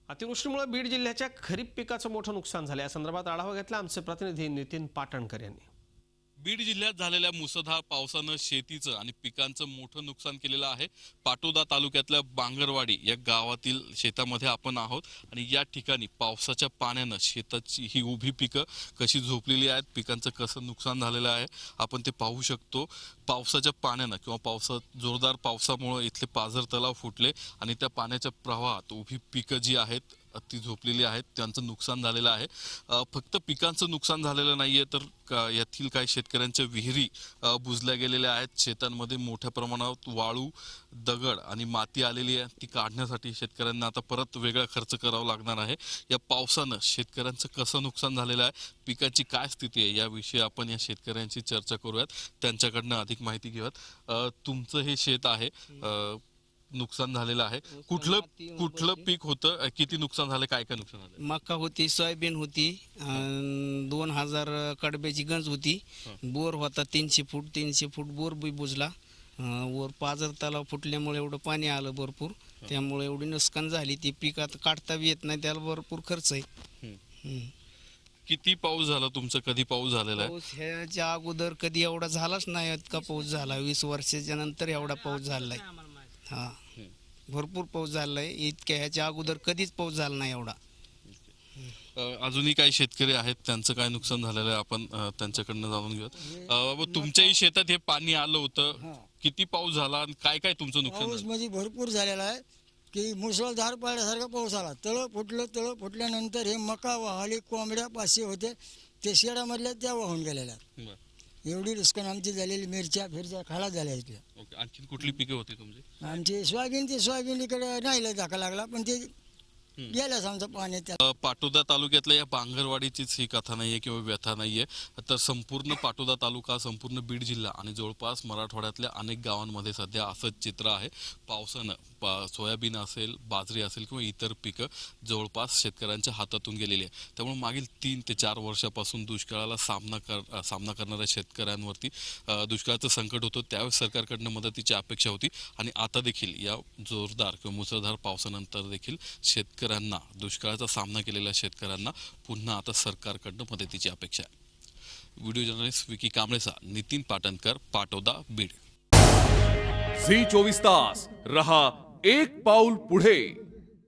अतिवृष्टीमुळे बीड जिल्ह्याच्या खरीप पिकाचं मोठं नुकसान झालं। या संदर्भात आढावा घेतला आमचे प्रतिनिधी नितीन पाटणकर यांनी। बीड जिल्ह्यात झालेल्या मुसळधार पावसानं शेतीचं आणि पिकांचं मोठं नुकसान केलेलं आहे। पाटोदा तालुक्यातल्या बांगरवाडी या गावातील शेतामध्ये आपण आहोत आणि या ठिकाणी पावसाच्या पाण्यानं शेताची ही उभी पिकं कशी झोपलेली आहेत, पिकांचं कसं नुकसान झालेलं आहे आपण ते पाहू शकतो। पावसाच्या पाण्यानं किंवा जोरदार पावसामुळे इथले पाझर तलाव फुटले आणि त्या पाण्याच्या प्रवाहात उभी पिकं जी आहेत ती झोपलेली आहेत, त्यांचं नुकसान झालेलं आहे। फक्त पिकांचं नुकसान झालेलं नाहीये तर यातील काही शेतकऱ्यांच्या विहिरी बुजल्या गेलेल्या आहेत। शेतांमध्ये मोठ्या प्रमाणात वाळू, दगड आणि माती आलेली आहे, ती काढण्यासाठी शेतकऱ्यांना आता परत वेगळा खर्च करावा लागणार आहे। या पावसानं शेतकऱ्यांचं कसं नुकसान झालेलं आहे, पिकाची काय स्थिती आहे, याविषयी आपण या शेतकऱ्यांची चर्चा करूयात, त्यांच्याकडनं अधिक माहिती घेऊयात। तुमचं हे शेत आहे, नुकसान झालेलं आहे, कुठलं पीक होतं, किती नुकसान झालं, काय काय नुकसान झालं? मका होती, सोयाबीन होती, 2000 कडब्याची गंज होती, बोर होता 300 फूट बोर बी बुजला, वर पाझर तलाव फुटल्यामुळे एवढं पाणी आलं भरपूर, त्यामुळे एवढी नुकसान झाली। ती पीक आता काढता बी येत नाही, त्याला भरपूर खर्च आहे। किती पाऊस झाला तुमचा, कधी पाऊस झालेला आहे? पाऊस ह्याच्या अगोदर कधी एवढा झालाच नाही, इतका पाऊस झाला 20 वर्षाच्या नंतर एवढा पाऊस झालाय। हा, भरपूर पाऊस झालाय, इतक्या ह्याच्या अगोदर कधीच पाऊस झाला नाही एवढा। अजूनही काही शेतकरी आहेत, त्यांचं काय नुकसान झालेलं आहे, आपण त्यांच्याकडनं जाणून घेऊयात। बाबा, तुमच्याही शेतात हे पाणी आलं होतं, किती पाऊस झाला आणि काय काय तुमचं नुकसान पाऊस झालं? म्हणजे भरपूर झालेला आहे की मुसळधार पडल्यासारखा पाऊस आला। तळं फुटल्यानंतर हे मका वाहली, कोंबड्या पाचशे होते, ते शेडामधल्या त्या वाहून गेलेल्या आहेत। बरं. एवढी नुकसान आमची झालेली, मिरच्या फिरच्या खाला झाल्या इथल्या। ओके, आणखी कुठली पिके होती तुमची? आमची सोयाबीन इकडे नाही धक्का लागला, पण ते गेल्याच आमचं पाणी त्या। पाटोदा तालुक्यातल्या या बांगरवाडीचीच ही कथा नाहीये किंवा व्यथा नाहीये, तर संपूर्ण पाटोदा तालुका, संपूर्ण बीड जिल्हा आणि जवळपास मराठवाड्यातल्या अनेक गावांमध्ये सध्या असंच चित्र आहे। पावसानं सोयाबीन असेल, बाजरी असेल किंवा इतर पिकं जवळपास शेतकऱ्यांच्या हातातून गेलेली आहे। त्यामुळे मागील 3 ते 4 वर्षापासून दुष्काळाला सामना करणाऱ्या शेतकऱ्यांवरती दुष्काळाचं संकट होतं। त्यावेळेस सरकारकडनं मदतीची अपेक्षा होती आणि आता देखील या जोरदार किंवा मुसळधार पावसानंतर देखील शेतकऱ्यांना, दुष्काळाचा सामना केलेल्या शेतकऱ्यांना पुन्हा आता सरकारकडनं मदतीची अपेक्षा आहे। व्हिडिओ जर्नलिस्ट विकी कांबळेचा नितीन पाटणकर, पाटोदा, बीड। झी 24 तास रहा एक पाऊल पुढे।